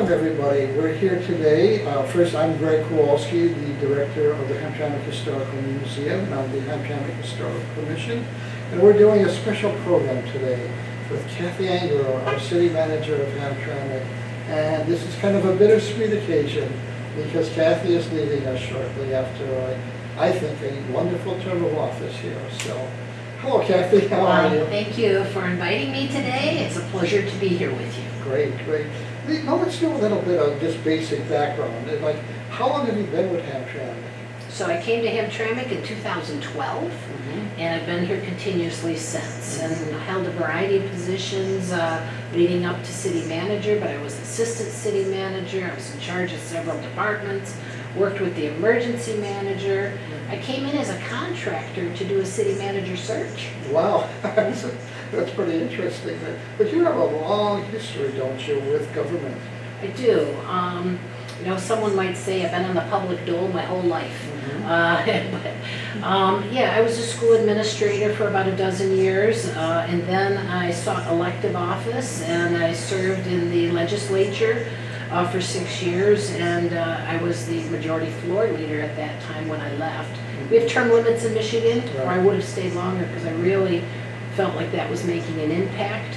Welcome everybody. We're here today. First, I'm Greg Kowalski, the director of the Hamtramck Historical Museum, and I'm the Hamtramck Historical Commission. And we're doing a special program today with Kathy Angelo, our city manager of Hamtramck. And this is kind of a bittersweet occasion because Kathy is leaving us shortly after, I think, a wonderful term of office here. So, hello Kathy, how are you? Thank you for inviting me today. It's a pleasure to be here with you. Great, great. Now let's do a little bit of just basic background. Like, how long have you been with Hamtramck? So I came to Hamtramck in 2012, and I've been here continuously since, and held a variety of positions leading up to city manager, but I was assistant city manager. I was in charge of several departments, worked with the emergency manager. I came in as a contractor to do a city manager search. Wow, that's pretty interesting. But you have a long history, don't you, with government? I do. You know, someone might say I've been on the public dole my whole life. Yeah, I was a school administrator for about a dozen years, and then I sought elective office, and I served in the legislature for 6 years, and I was the majority floor leader at that time when I left. We have term limits in Michigan, or I would have stayed longer because I really felt like that was making an impact.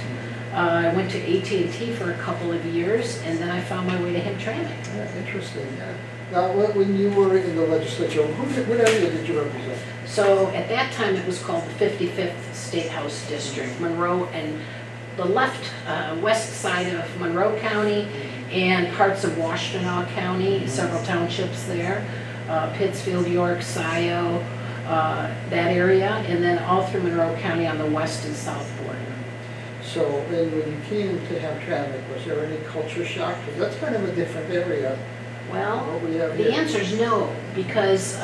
I went to AT&T for a couple of years, and then I found my way to Hamtramck. Yeah, interesting. Yeah. Now, when you were in the legislature, what area did you represent? So at that time, it was called the 55th State House District, Monroe, and the west side of Monroe County, and parts of Washtenaw County, several townships there, Pittsfield, York, Scioto, that area, and then all through Monroe County on the west and south border. So when you came to Hamtramck, was there any culture shock? Because that's kind of a different area. Well, the the answer is no, because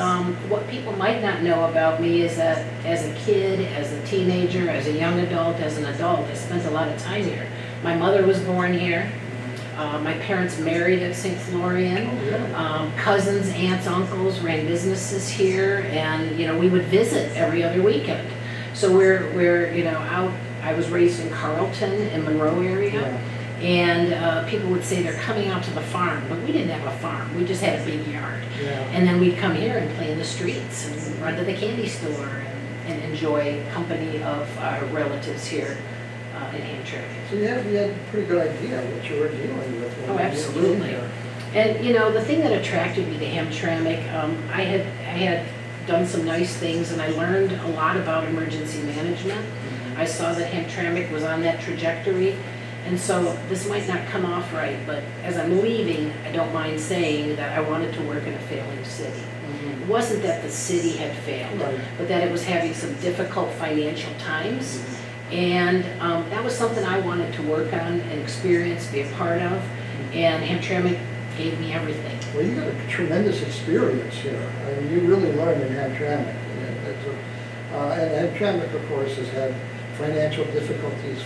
what people might not know about me is that as a kid, as a teenager, as a young adult, as an adult, I spent a lot of time here. My mother was born here. My parents married at St. Florian. Oh, yeah. Cousins, aunts, uncles ran businesses here, and we would visit every other weekend. So we're out. I was raised in Carlton and Monroe area. Yeah. And people would say they're coming out to the farm, but we didn't have a farm. We just had a big yard. Yeah. And then we'd come here and play in the streets and run to the candy store and enjoy company of our relatives here in Hamtramck. So you had a pretty good idea of what you were dealing with. Oh, absolutely. And the thing that attracted me to Hamtramck, I had done some nice things, and I learned a lot about emergency management. I saw that Hamtramck was on that trajectory. And so this might not come off right, but as I'm leaving, I don't mind saying that I wanted to work in a failing city. It wasn't that the city had failed, but that it was having some difficult financial times. And that was something I wanted to work on and experience, be a part of. And Hamtramck gave me everything. Well, you got a tremendous experience here. I mean, you really learned in Hamtramck. And Hamtramck, of course, has had financial difficulties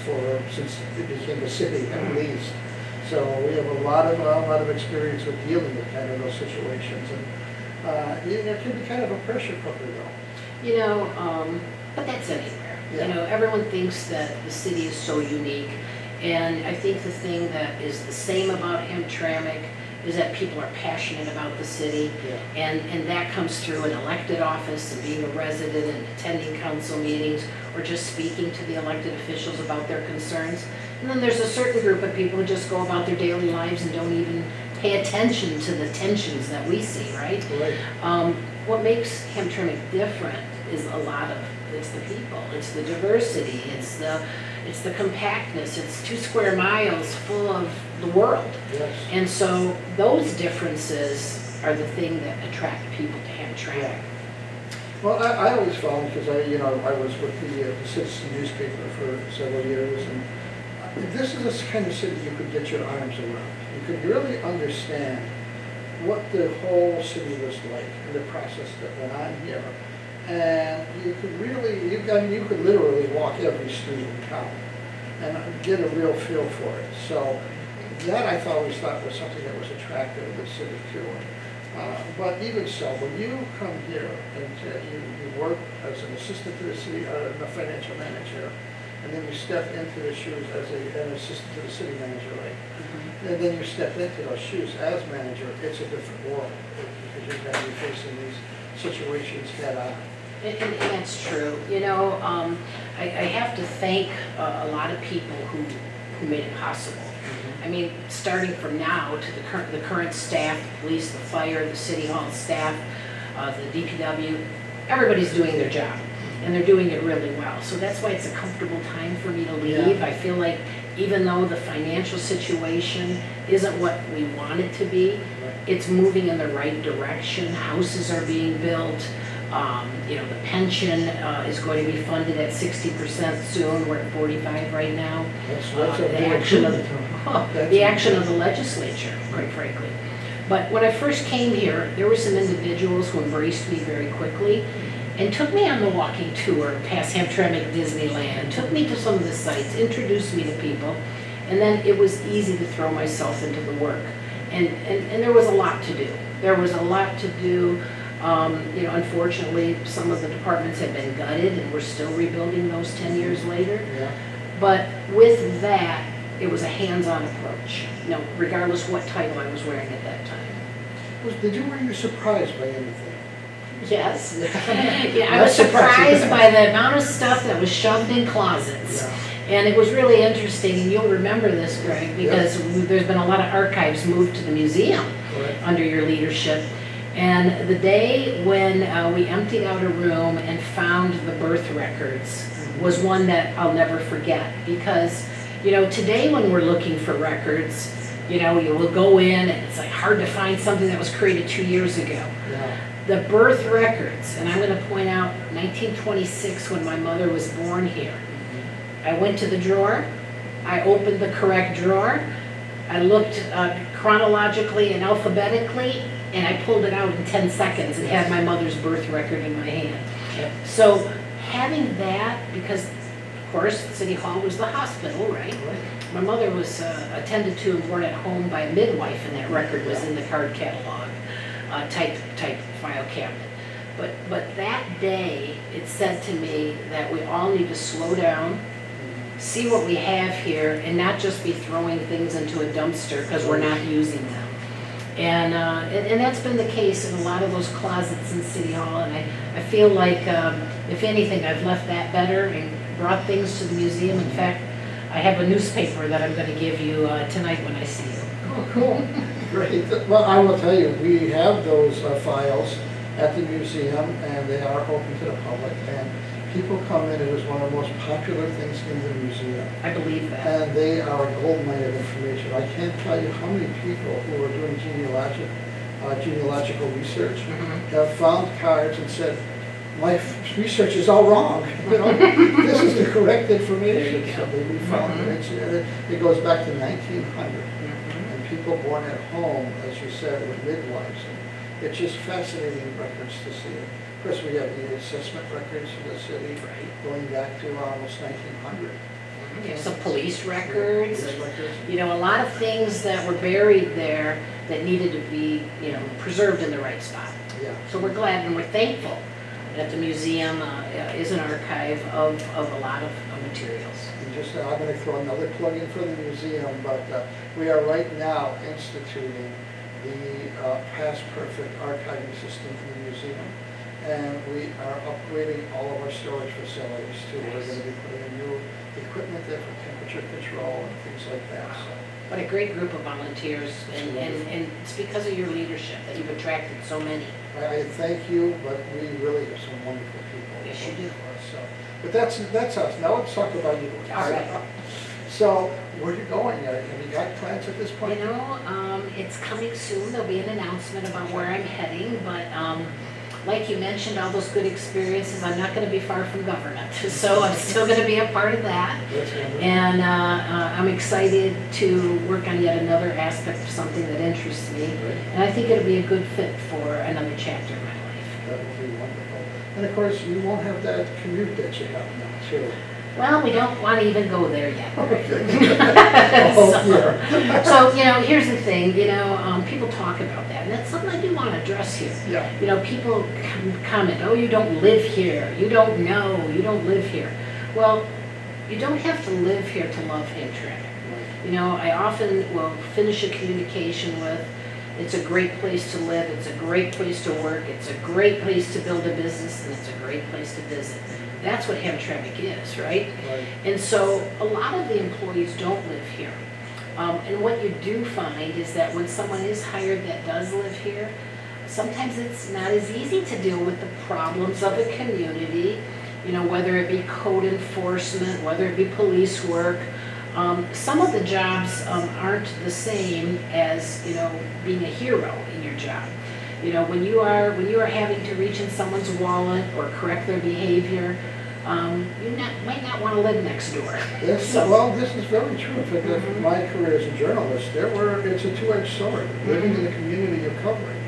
since it became a city, at least. So we have a lot of experience with dealing with kind of those situations, and it can be kind of a pressure cooker, though. But that's anywhere. Yeah. Everyone thinks that the city is so unique, and I think the thing that is the same about Hamtramck is that people are passionate about the city, and that comes through an elected office and being a resident and attending council meetings or just speaking to the elected officials about their concerns. And then there's a certain group of people who just go about their daily lives and don't even pay attention to the tensions that we see, right? What makes Hamtramck different is it's the people, it's the diversity, it's the compactness, it's 2 square miles full of the world. Yes. And so those differences are the thing that attract people to Hamtramck. Well, I always found, because I was with the Citizen newspaper for several years, and this is the kind of city you could get your arms around. You could really understand what the whole city was like and the process that went on here. And you could you could literally walk every street in town and get a real feel for it. So that I always thought was something that was attractive to the city too. But even so, when you come here and you work as an assistant to the city, the financial manager, and then you step into the shoes as an assistant to the city manager, right? And then you step into those shoes as manager, it's a different world, because you're going to be facing these situations head on. And that's true. You know, I have to thank a lot of people who made it possible. I mean, starting from now to the current staff, the police, the fire, the city hall staff, the DPW, everybody's doing their job, and they're doing it really well. So that's why it's a comfortable time for me to leave. Yeah. I feel like even though the financial situation isn't what we want it to be, it's moving in the right direction. Houses are being built. You know, the pension is going to be funded at 60% soon. We're at 45 right now. The action of the legislature, quite frankly. But when I first came here, there were some individuals who embraced me very quickly and took me on the walking tour past Hamtramck Disneyland, took me to some of the sites, introduced me to people, and then it was easy to throw myself into the work. And there was a lot to do. There was a lot to do. You know, unfortunately, some of the departments have been gutted, and we're still rebuilding those 10 years later. Yeah. But with that, it was a hands-on approach, you know, regardless what title I was wearing at that time. Were you surprised by anything? Yes. Yeah, I was surprised by the amount of stuff that was shoved in closets. Yeah. And it was really interesting, and you'll remember this, Greg, because there's been a lot of archives moved to the museum under your leadership. And the day when we emptied out a room and found the birth records was one that I'll never forget, because, you know, today when we're looking for records, you know, you will go in and it's like hard to find something that was created 2 years ago. Yeah. The birth records, and I'm going to point out 1926 when my mother was born here. I went to the drawer, I opened the correct drawer, I looked chronologically and alphabetically, and I pulled it out in 10 seconds and had my mother's birth record in my hand. Yep. So having that, because of course City Hall was the hospital, right? My mother was attended to and born at home by a midwife, and that record was in the card catalog type file cabinet. But that day, it said to me that we all need to slow down, see what we have here, and not just be throwing things into a dumpster because we're not using them. And that's been the case in a lot of those closets in City Hall, and I feel like, if anything, I've left that better and brought things to the museum. In fact, I have a newspaper that I'm going to give you tonight when I see you. Oh, cool. Great. Well, I will tell you, we have those files at the museum, and they are open to the public, and people come in. It is one of the most popular things in the museum. I believe that. And they are a gold mine of information. I can't tell you how many people who are doing genealogical research have found cards and said, my research is all wrong. You know, this is the correct information. So we found it. It goes back to 1900. And people born at home, as you said, with midwives. And it's just fascinating records to see. Of course, we have the assessment records in the city going back to almost 1900. You have some police records, and, you know, a lot of things that were buried there that needed to be, you know, preserved in the right spot. Yeah. So we're glad and we're thankful that the museum is an archive of a lot of materials. And just, I'm going to throw another plug in for the museum, but we are right now instituting the past perfect archiving system for the museum. And we are upgrading all of our storage facilities too. Nice. We're going to be putting in new equipment there for temperature control and things like that. Wow. So. What a great group of volunteers, and it's because of your leadership that you've attracted so many. I thank you, but we really have some wonderful people. Yes, you do. So, but that's us. Now let's talk about you. All right. So, where are you going? Have you got plans at this point? You know, it's coming soon. There'll be an announcement about where I'm heading, but like you mentioned, all those good experiences, I'm not going to be far from government. So I'm still going to be a part of that. And I'm excited to work on yet another aspect of something that interests me. And I think it'll be a good fit for another chapter in my life. That will be wonderful. And of course, you won't have that commute that you have now, too. Well, we don't want to even go there yet. Yeah. So, you know, here's the thing, you know, people talk about that, and that's something I do want to address here. Yeah. You know, people comment, oh, you don't live here, you don't know, you don't live here. Well, you don't have to live here to love Hamtramck. You know, I often will finish a communication with, it's a great place to live, it's a great place to work, it's a great place to build a business, and it's a great place to visit. That's what Hamtramck is, right? Right. And so a lot of the employees don't live here. And what you do find is that when someone is hired that does live here, sometimes it's not as easy to deal with the problems of a community, you know, whether it be code enforcement, whether it be police work. Some of the jobs aren't the same as, you know, being a hero in your job. You know, when you are having to reach in someone's wallet or correct their behavior, might not want to live next door. Yes, well, this is very true. In fact, my career as a journalist, it's a two-edged sword, living in the community you're covering.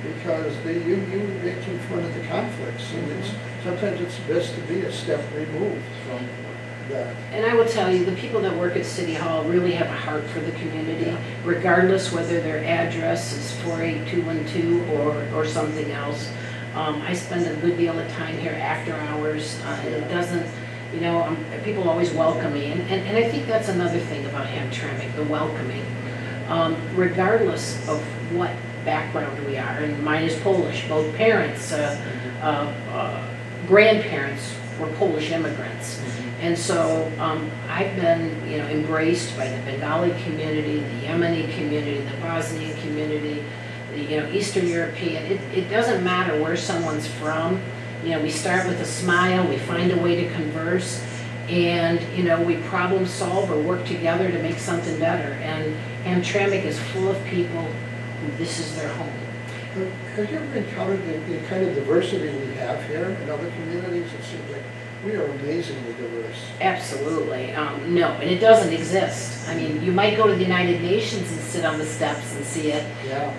Because you get confronted to conflicts, and sometimes it's best to be a step removed from that. And I will tell you, the people that work at City Hall really have a heart for the community, regardless whether their address is 48212 or something else. I spend a good deal of time here after hours, and it doesn't, you know, people always welcome me, and I think that's another thing about Hamtramck, the welcoming. Regardless of what background we are, and mine is Polish, both parents, grandparents were Polish immigrants. And so I've been, you know, embraced by the Bengali community, the Yemeni community, the Bosnian community, the, you know, Eastern European. It doesn't matter where someone's from. You know, we start with a smile, we find a way to converse, and, you know, we problem solve or work together to make something better. And Hamtramck is full of people who this is their home. Have you ever encountered the kind of diversity we have here in other communities? It seems like we are amazingly diverse. Absolutely. No, and it doesn't exist. I mean, you might go to the United Nations and sit on the steps and see it,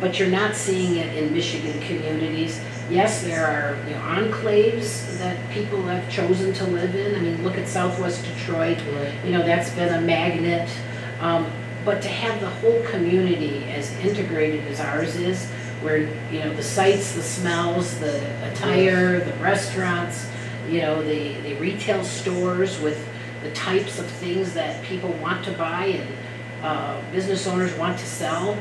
but you're not seeing it in Michigan communities. Yes, there are, you know, enclaves that people have chosen to live in. I mean, look at Southwest Detroit. Right. You know, that's been a magnet. But to have the whole community as integrated as ours is, where, you know, the sights, the smells, the attire, the restaurants, you know, the retail stores with the types of things that people want to buy and business owners want to sell,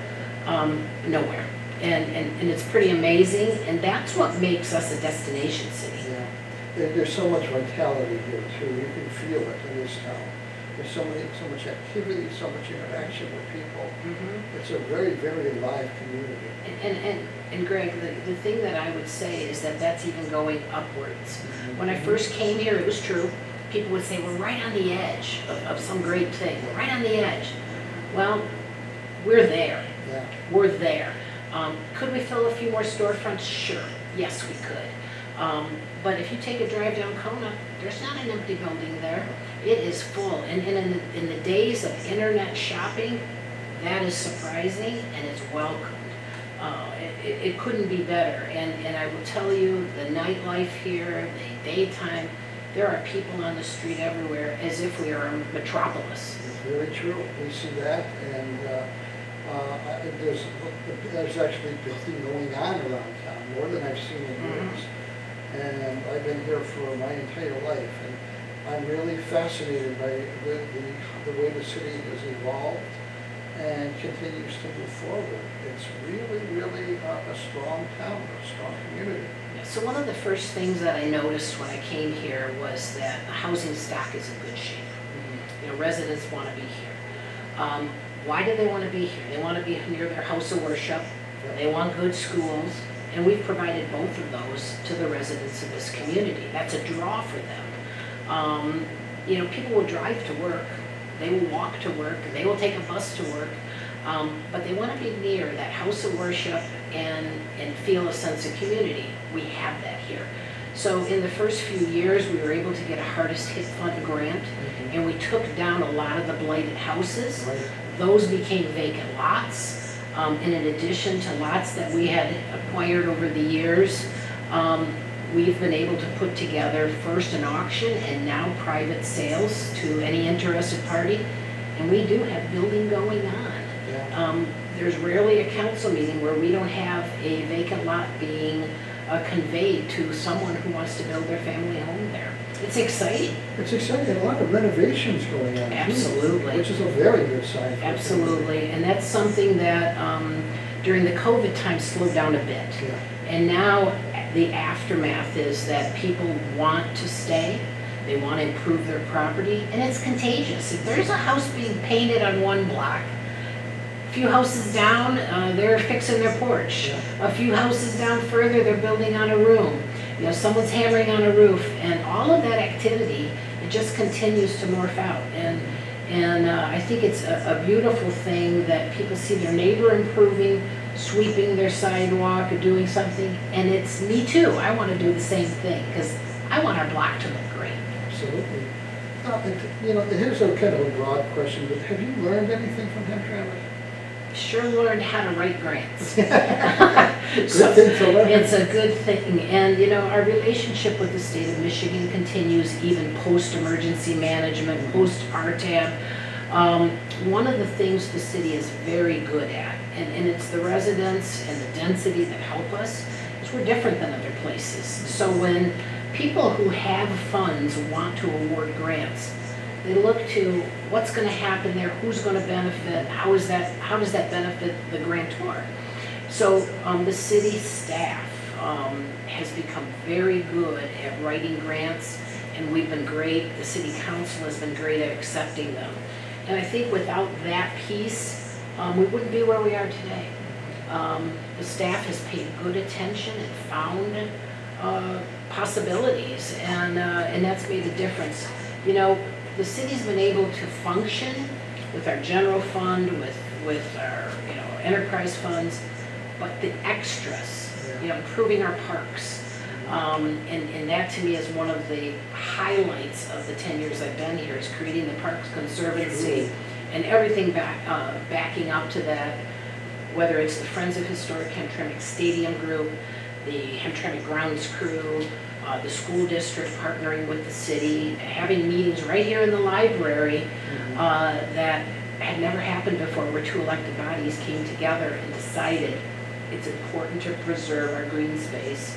nowhere. And it's pretty amazing, and that's what makes us a destination city. Yeah. There's so much vitality here too. You can feel it in this town. There's so much activity, so much interaction with people. It's a very, very alive community. And Greg, the thing that I would say is that that's even going upwards. When I first came here, it was true. People would say, we're right on the edge of some great thing. We're right on the edge. Well, we're there. Yeah. We're there. Could we fill a few more storefronts? Sure. Yes, we could. But if you take a drive down Kona, there's not an empty building there. It is full. And in the days of internet shopping, that is surprising and it's welcomed. It couldn't be better. And I will tell you, the nightlife here, the daytime, there are people on the street everywhere as if we are a metropolis. It's very true. We see that, and there's actually building going on around town, more than I've seen in years. And I've been here for my entire life, and I'm really fascinated by the way the city has evolved and continues to move forward. It's really, really a strong town, a strong community. So one of the first things that I noticed when I came here was that the housing stock is in good shape. You know, residents want to be here. Why do they want to be here? They want to be near their house of worship. They want good schools. And we've provided both of those to the residents of this community. That's a draw for them. You know, people will drive to work. They will walk to work. They will take a bus to work. But they want to be near that house of worship and feel a sense of community. We have that here. So in the first few years, we were able to get a hardest hit fund grant, and we took down a lot of the blighted houses. Right. Those became vacant lots. And in addition to lots that we had acquired over the years, we've been able to put together first an auction and now private sales to any interested party. And we do have building going on. Yeah. There's rarely a council meeting where we don't have a vacant lot being conveyed to someone who wants to build their family home there. It's exciting. It's exciting, a lot of renovations going on. too, Absolutely. Which is a very good sign. For Absolutely, and that's something that during the COVID time slowed down a bit. Yeah. And now the aftermath is that people want to stay, they want to improve their property, and it's contagious. If there's a house being painted on one block, a few houses down, they're fixing their porch. Yeah. A few houses down further, they're building on a room. You know, someone's hammering on a roof, and all of that activity, it just continues to morph out. And I think it's a beautiful thing that people see their neighbor improving, sweeping their sidewalk or doing something, and it's me too. I want to do the same thing because I want our block to look great. Absolutely. Here's a kind of a broad question, but have you learned anything from Hamtramck? Sure learned how to write grants. Good thing to learn. It's a good thing. And, our relationship with the state of Michigan continues even post-emergency management, post-RTAB. One of the things the city is very good at, and it's the residents and the density that help us, is we're different than other places. So when people who have funds want to award grants, they look to what's going to happen there, who's going to benefit, how does that benefit the grantor. So the city staff has become very good at writing grants, and we've been great. The city council has been great at accepting them. And I think without that piece, we wouldn't be where we are today. The staff has paid good attention and found possibilities, and that's made a difference. The city's been able to function with our general fund, with our enterprise funds, but the extras, improving our parks, and that to me is one of the highlights of the 10 years I've been here, is creating the Parks Conservancy and everything backing up to that, whether it's the Friends of Historic Hamtramck Stadium Group, the Hamtramck Grounds Crew, the school district partnering with the city, having meetings right here in the library that had never happened before, where two elected bodies came together and decided it's important to preserve our green space.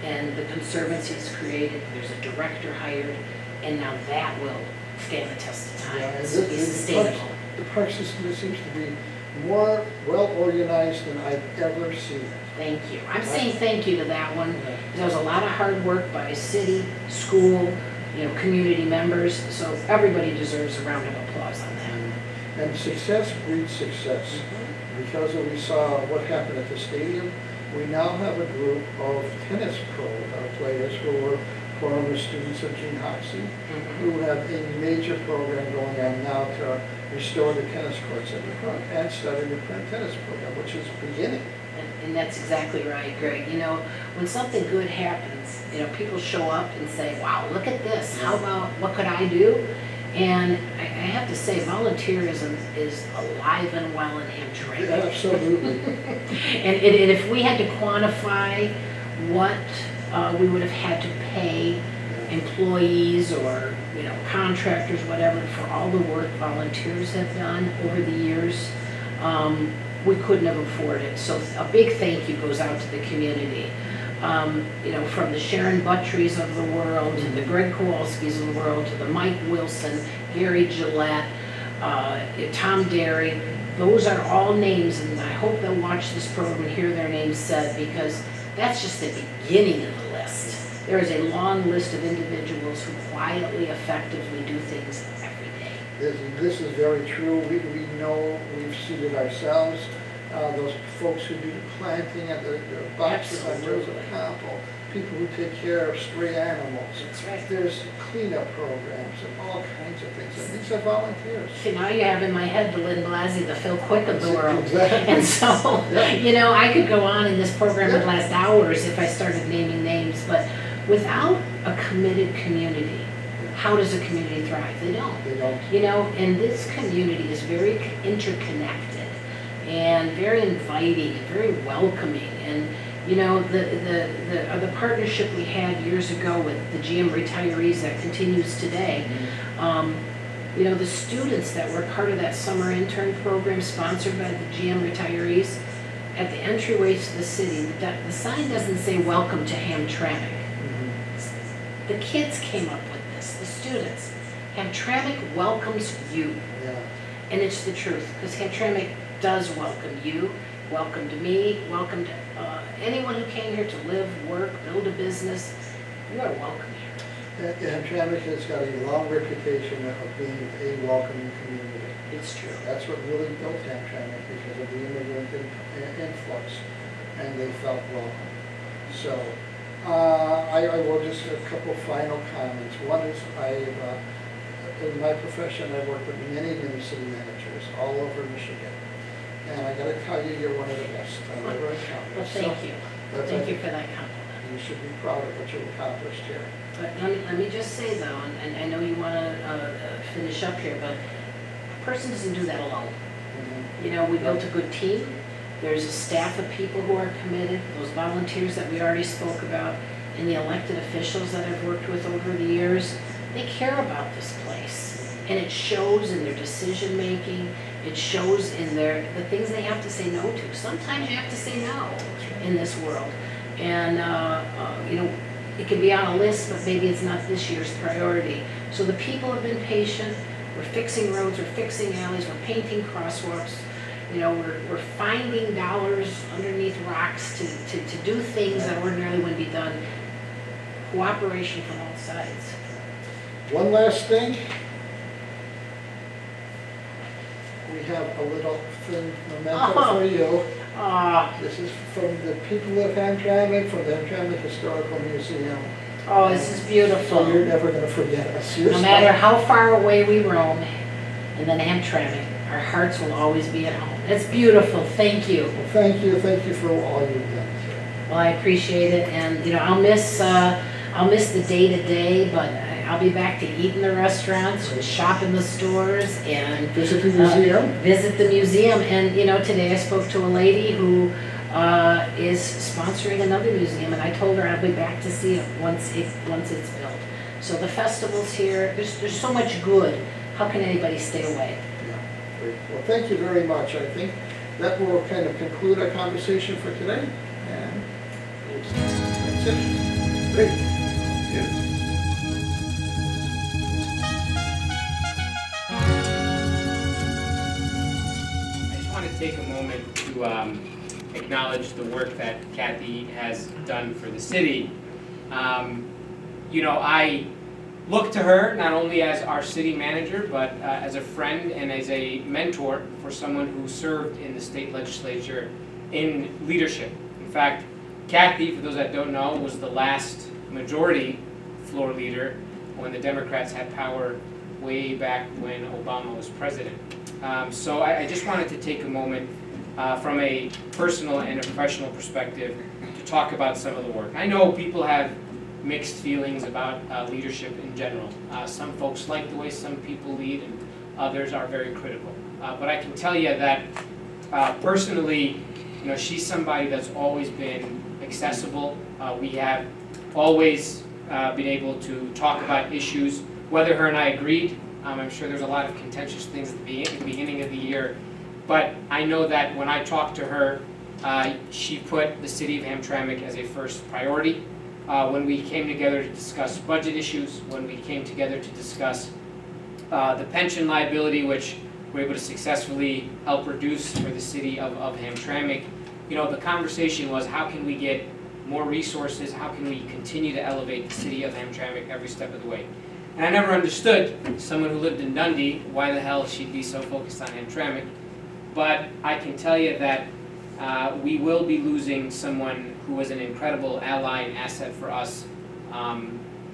And the Conservancy is created, there's a director hired, and now that will stand the test of time. It's be sustainable. The park system seems to be more well-organized than I've ever seen it. Thank you. I'm saying thank you to that one. There was a lot of hard work by city, school, community members, so everybody deserves a round of applause on that. And success breeds success. Because we saw what happened at the stadium, we now have a group of tennis players who were former students of Gene Hoxie, who have a major program going on now to restore the tennis courts at the front and starting the front tennis program, which is beginning. And that's exactly right, Greg. When something good happens, people show up and say, wow, look at this. How about, what could I do? And I have to say, volunteerism is alive and well in Hamtramck. Yeah, absolutely. And if we had to quantify what we would have had to pay employees or contractors, whatever, for all the work volunteers have done over the years, we couldn't have afforded it. So a big thank you goes out to the community. From the Sharon Buttreys of the world, to the Greg Kowalskis of the world, to the Mike Wilson, Gary Gillette, Tom Derry. Those are all names, and I hope they'll watch this program and hear their names said, because that's just the beginning of the list. There is a long list of individuals who quietly, effectively do things every day. This is very true. We know, we've seen it ourselves. Those folks who do the planting at the boxes on Rosa Campo, people who take care of stray animals. That's right. There's cleanup programs and all kinds of things. And these are volunteers. See, now you have in my head the Lynn Blasey, the Phil Quick of the world. Exactly. And so, I could go on, and this program would last hours if I started naming names, but without a committed community, how does a community thrive? They don't. They don't. And this community is very interconnected and very inviting and very welcoming. And the partnership we had years ago with the GM retirees that continues today, the students that were part of that summer intern program sponsored by the GM retirees, at the entryways to the city, the sign doesn't say welcome to Hamtramck. The kids came up with students, Hamtramck welcomes you. Yeah. And it's the truth, because Hamtramck does welcome you, welcomed me, welcomed anyone who came here to live, work, build a business. You are welcome here. Hamtramck has got a long reputation of being a welcoming community. It's true. That's what really built Hamtramck, because of the immigrant influx, and they felt welcome. So, I will just a couple final comments. One is in my profession, I work with many city managers all over Michigan. And I gotta tell you, you're one of the best I've ever encountered. Well, thank you. Thank you for that compliment. You should be proud of what you've accomplished here. But let me just say though, and I know you want to finish up here, but a person doesn't do that alone. You know, we built a good team. There's a staff of people who are committed, those volunteers that we already spoke about, and the elected officials that I've worked with over the years. They care about this place, and it shows in their decision making. It shows in the things they have to say no to. Sometimes you have to say no in this world, and you know, it can be on a list, but maybe it's not this year's priority. So the people have been patient. We're fixing roads, we're fixing alleys, we're painting crosswalks. You know, we're finding dollars underneath rocks to do things that ordinarily wouldn't be done. Cooperation from all sides. One last thing. We have a little thing, memento for you. This is from the people of Hamtramck, from the Hamtramck Historical Museum. Oh, this is beautiful. So you're never going to forget us. No matter how far away we roam, and then Hamtramck, our hearts will always be at home. It's beautiful. Thank you. Well, thank you for all you've done. Well, I appreciate it, and you know, I'll miss the day-to-day, but I'll be back to eat in the restaurants, and shop in the stores, and Visit the museum. Visit the museum, and you know, today I spoke to a lady who is sponsoring another museum, and I told her I'll be back to see it once it's built. So the festival's here. There's so much good. How can anybody stay away? Yeah, great. Well, thank you very much. I think that will kind of conclude our conversation for today, and that's it. Great. Yeah. Take a moment to acknowledge the work that Kathy has done for the city. You know, I look to her not only as our city manager, but as a friend and as a mentor for someone who served in the state legislature in leadership. In fact, Kathy, for those that don't know, was the last majority floor leader when the Democrats had power way back when Obama was president. So I just wanted to take a moment from a personal and a professional perspective to talk about some of the work. I know people have mixed feelings about leadership in general. Some folks like the way some people lead, and others are very critical. But I can tell you that personally, you know, she's somebody that's always been accessible. We have always been able to talk about issues, whether her and I agreed. I'm sure there's a lot of contentious things at the beginning of the year, but I know that when I talked to her, she put the city of Hamtramck as a first priority. When we came together to discuss budget issues, when we came together to discuss the pension liability, which we're able to successfully help reduce for the city of Hamtramck, you know, the conversation was how can we get more resources, how can we continue to elevate the city of Hamtramck every step of the way. And I never understood, someone who lived in Dundee, why the hell she'd be so focused on Hamtramck. But I can tell you that we will be losing someone who was an incredible ally and asset for us,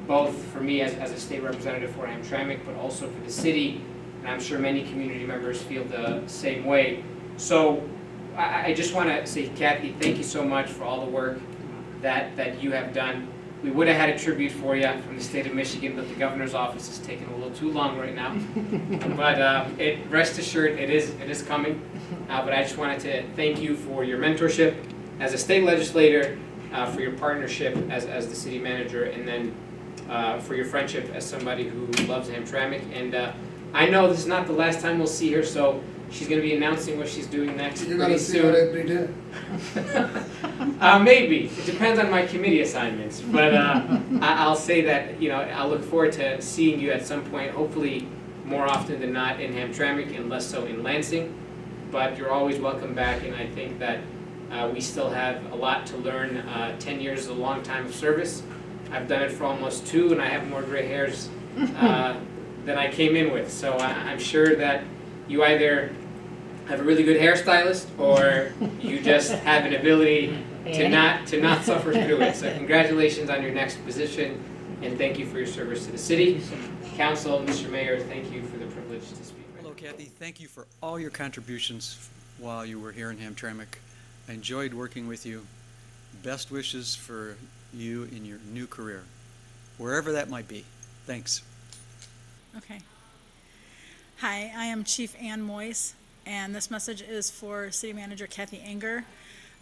both for me as a state representative for Hamtramck, but also for the city. And I'm sure many community members feel the same way. So I just want to say, Kathy, thank you so much for all the work that you have done. We would have had a tribute for you from the state of Michigan, but the governor's office is taking a little too long right now. But rest assured, it is coming. But I just wanted to thank you for your mentorship as a state legislator, for your partnership as the city manager, and then for your friendship as somebody who loves Hamtramck. And I know this is not the last time we'll see her, so She's going to be announcing what she's doing next You're pretty gonna see what soon. I'd be doing. Maybe. It depends on my committee assignments. But I'll say that, you know, I'll look forward to seeing you at some point, hopefully more often than not in Hamtramck and less so in Lansing. But you're always welcome back, and I think that we still have a lot to learn. 10 years is a long time of service. I've done it for almost 2, and I have more gray hairs than I came in with. So I'm sure that you either have a really good hairstylist, or you just have an ability to not suffer through it. So congratulations on your next position, and thank you for your service to the city. Council, Mr. Mayor, thank you for the privilege to speak. Hello, Kathy. Thank you for all your contributions while you were here in Hamtramck. I enjoyed working with you. Best wishes for you in your new career, wherever that might be. Thanks. Okay. Hi, I am Chief Ann Moyes, and this message is for City Manager Kathy Anger.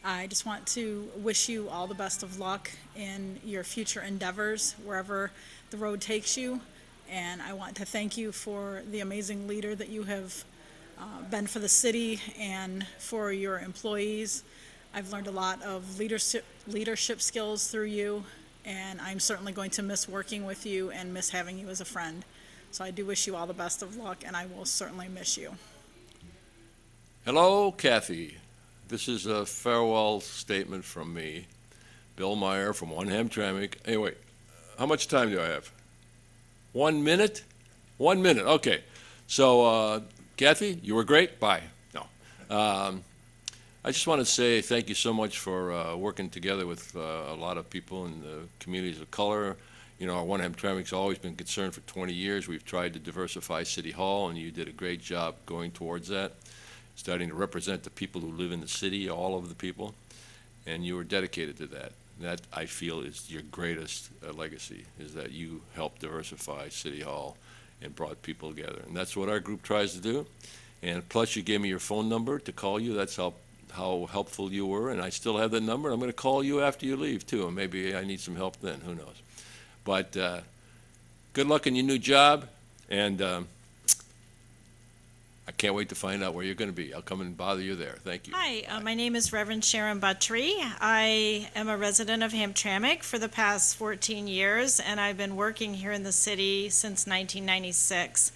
I just want to wish you all the best of luck in your future endeavors, wherever the road takes you. And I want to thank you for the amazing leader that you have been for the city and for your employees. I've learned a lot of leadership skills through you, and I'm certainly going to miss working with you and miss having you as a friend. So I do wish you all the best of luck, and I will certainly miss you. Hello, Kathy. This is a farewell statement from me, Bill Meyer from One Hamtramck. Anyway, how much time do I have? 1 minute? 1 minute, okay. So, Kathy, you were great. Bye. No. I just want to say thank you so much for working together with a lot of people in the communities of color. You know, our One Hamtramck's always been concerned for 20 years. We've tried to diversify City Hall, and you did a great job going towards that, starting to represent the people who live in the city, all of the people, and you were dedicated to that. That, I feel, is your greatest legacy, is that you helped diversify City Hall and brought people together. And that's what our group tries to do. And plus, you gave me your phone number to call you. That's how helpful you were, and I still have that number. I'm going to call you after you leave, too, and maybe I need some help then. Who knows? But good luck in your new job, and I can't wait to find out where you're going to be. I'll come and bother you there. Thank you. Hi, my name is Reverend Sharon Buttry. I am a resident of Hamtramck for the past 14 years, and I've been working here in the city since 1996.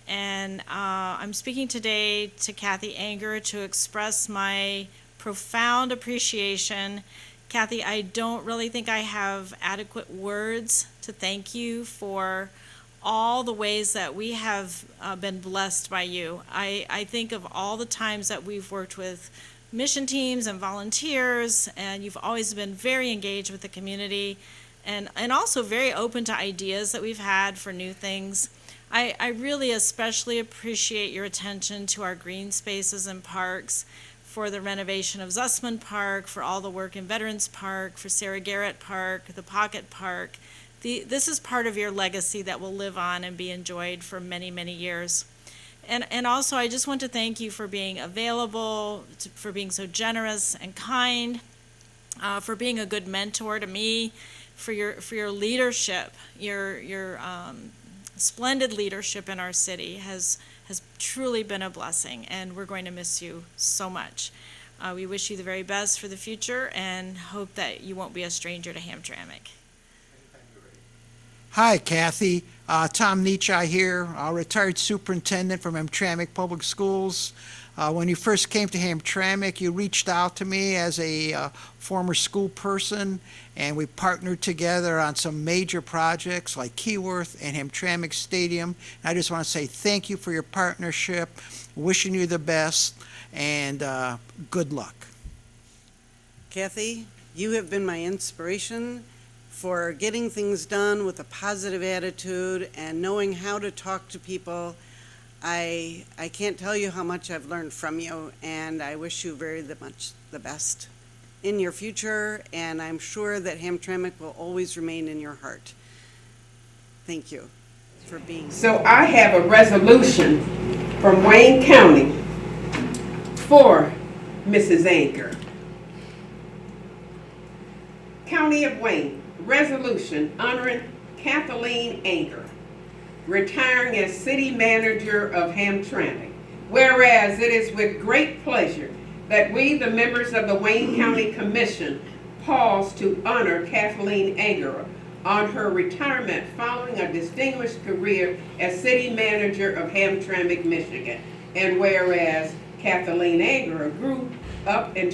And I'm speaking today to Kathy Anger to express my profound appreciation. Kathy, I don't really think I have adequate words to thank you for all the ways that we have been blessed by you. I think of all the times that we've worked with mission teams and volunteers, and you've always been very engaged with the community and also very open to ideas that we've had for new things. I really especially appreciate your attention to our green spaces and parks, for the renovation of Zussman Park, for all the work in Veterans Park, for Sarah Garrett Park, the Pocket Park. This is part of your legacy that will live on and be enjoyed for many, many years. And also, I just want to thank you for being available, for being so generous and kind, for being a good mentor to me, for your leadership. Your splendid leadership in our city has truly been a blessing, and we're going to miss you so much. We wish you the very best for the future and hope that you won't be a stranger to Hamtramck. Hi, Kathy. Tom Nietzsche here, retired superintendent from Hamtramck Public Schools. When you first came to Hamtramck, you reached out to me as a former school person, and we partnered together on some major projects like Keyworth and Hamtramck Stadium. I just want to say thank you for your partnership, wishing you the best, and good luck. Kathy, you have been my inspiration for getting things done with a positive attitude and knowing how to talk to people. I can't tell you how much I've learned from you, and I wish you very much the best in your future, and I'm sure that Hamtramck will always remain in your heart. Thank you for being here. So I have a resolution from Wayne County for Mrs. Anker. County of Wayne, resolution honoring Kathleen Anker, retiring as city manager of Hamtramck. Whereas it is with great pleasure that we, the members of the Wayne County Commission, pause to honor Kathleen Anger on her retirement following a distinguished career as city manager of Hamtramck, Michigan. And whereas Kathleen Anger grew up in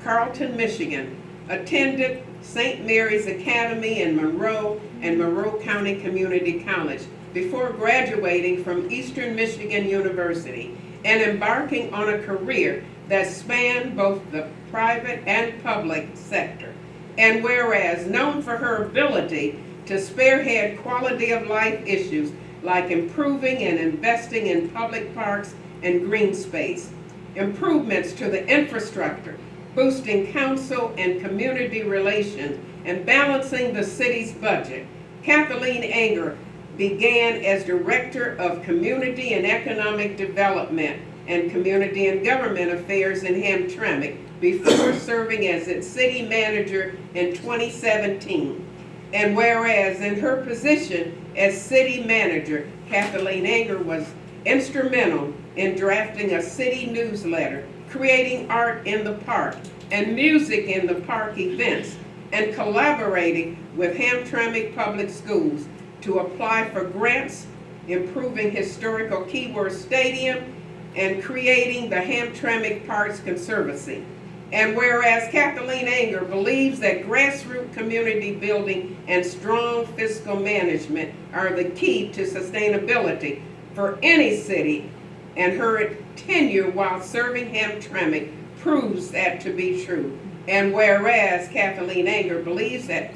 Carlton, Michigan, attended St. Mary's Academy in Monroe and Monroe County Community College before graduating from Eastern Michigan University and embarking on a career that spanned both the private and public sector. And whereas known for her ability to spearhead quality of life issues like improving and investing in public parks and green space, improvements to the infrastructure, boosting council and community relations, and balancing the city's budget, Kathleen Anger began as Director of Community and Economic Development and Community and Government Affairs in Hamtramck before serving as its city manager in 2017. And whereas in her position as city manager, Kathleen Anger was instrumental in drafting a city newsletter, creating art in the park and music in the park events, and collaborating with Hamtramck Public Schools to apply for grants, improving historical Keyworth Stadium, and creating the Hamtramck Parks Conservancy. And whereas Kathleen Anger believes that grassroots community building and strong fiscal management are the key to sustainability for any city, and her tenure while serving Hamtramck proves that to be true. And whereas Kathleen Anger believes that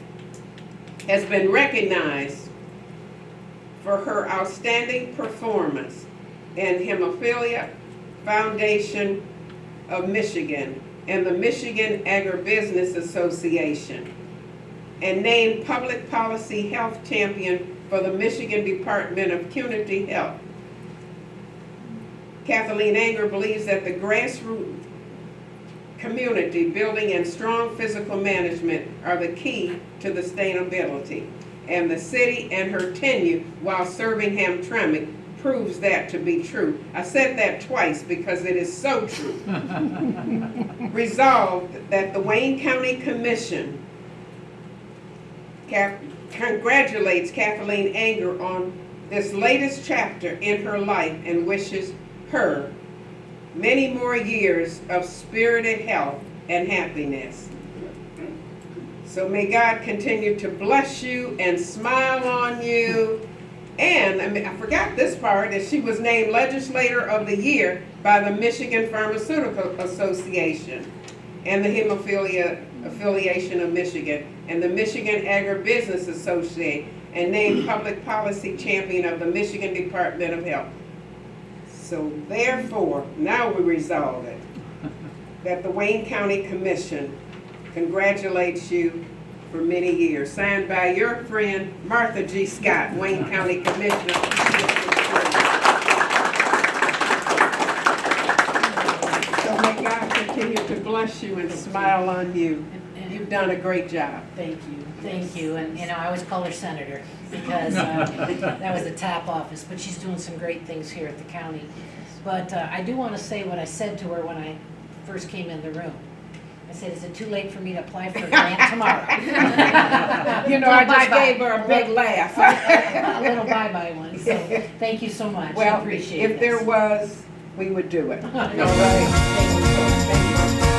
has been recognized for her outstanding performance in Hemophilia Foundation of Michigan and the Michigan Agribusiness Association, and named Public Policy Health Champion for the Michigan Department of Community Health. Kathleen Anger believes that the grassroots community building and strong physical management are the key to the sustainability, and the city and her tenure while serving Hamtramck proves that to be true. I said that twice because it is so true. Resolved that the Wayne County Commission congratulates Kathleen Anger on this latest chapter in her life and wishes her many more years of spirited health and happiness. So may God continue to bless you and smile on you. And I forgot this part, that she was named Legislator of the Year by the Michigan Pharmaceutical Association and the Hemophilia Affiliation of Michigan and the Michigan Agribusiness Association, and named Public Policy Champion of the Michigan Department of Health. So therefore, now we resolve it, that the Wayne County Commission congratulates you for many years. Signed by your friend, Martha G. Scott, Wayne County Commissioner. So may God continue to bless you and smile on you. You've done a great job. Thank you, thank you. And you know, I always call her Senator because that was the top office, but she's doing some great things here at the county. But I do want to say what I said to her when I first came in the room. I said, is it too late for me to apply for a grant tomorrow? You know, I just gave her a big laugh. A little bye-bye one, so thank you so much. I Well, appreciate it. if there was, we would do it. All right. Thank you so much.